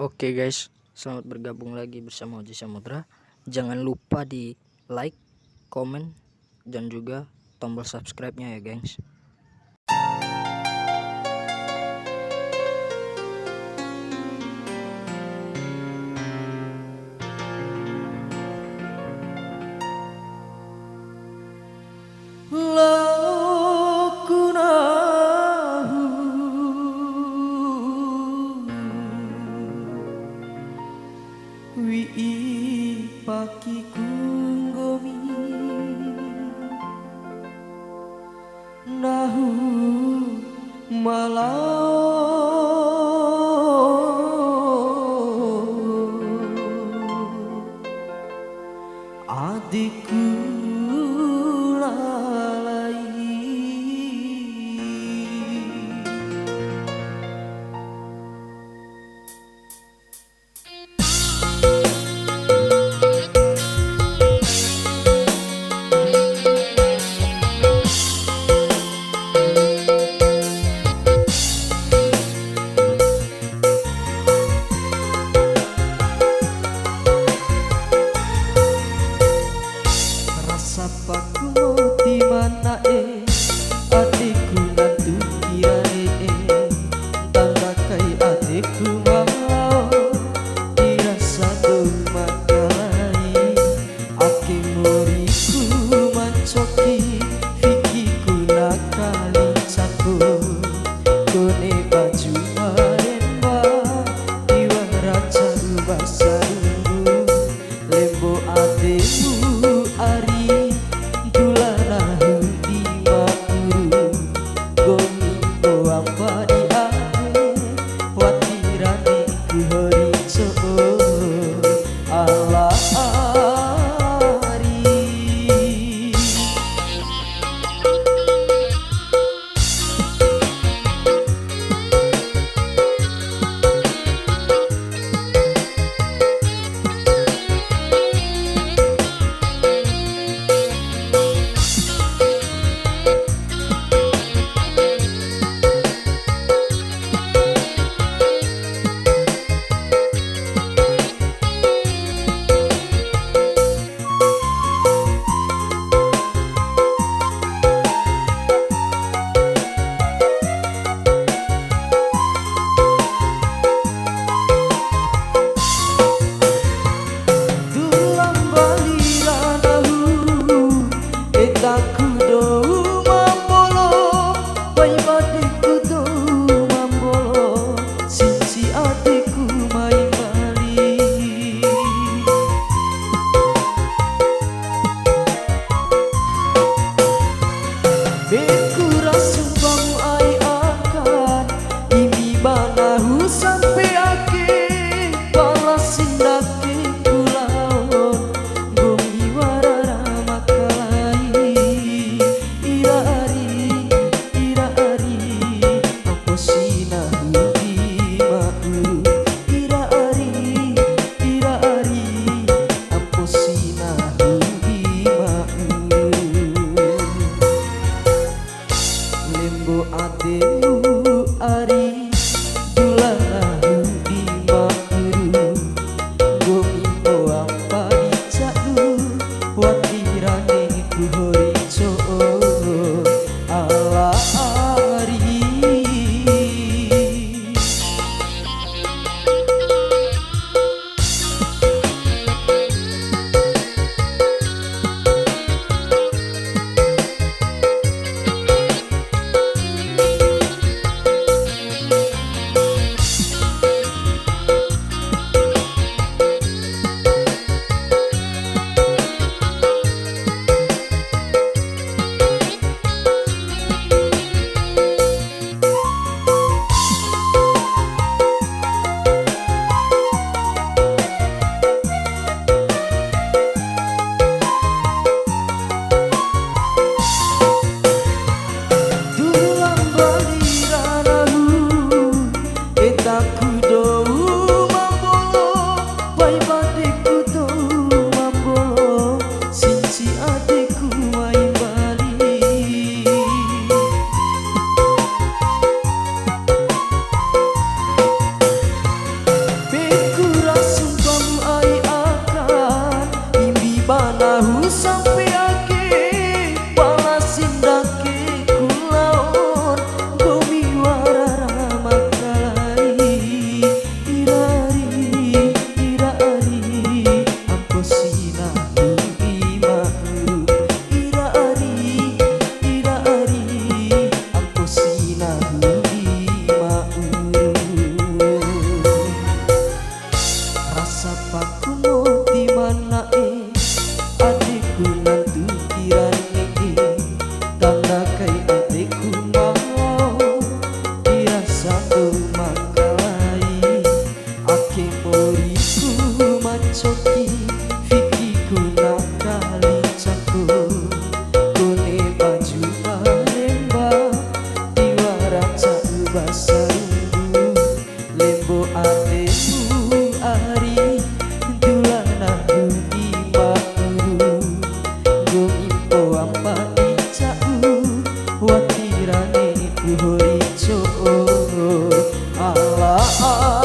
Oke guys, selamat bergabung lagi bersama Oji Samudra. Jangan lupa di like, komen, dan juga tombol subscribe-nya ya guys. Wii paki kunggomi nahu malau adikku lalai. Sapaku di mana adikku nantu kirane tanda kai adikku mau dirasa makai ake muriku mancoki fikiku nakali caku kone baju maremba iwa raja basaru lembo adikmu ari muriku macoki fikiku nakali caku kone baju malemba diwaraca basa rindu lembo ademu ari dulana budi makuru gomimpo ampani cau watirane kuhori co Allah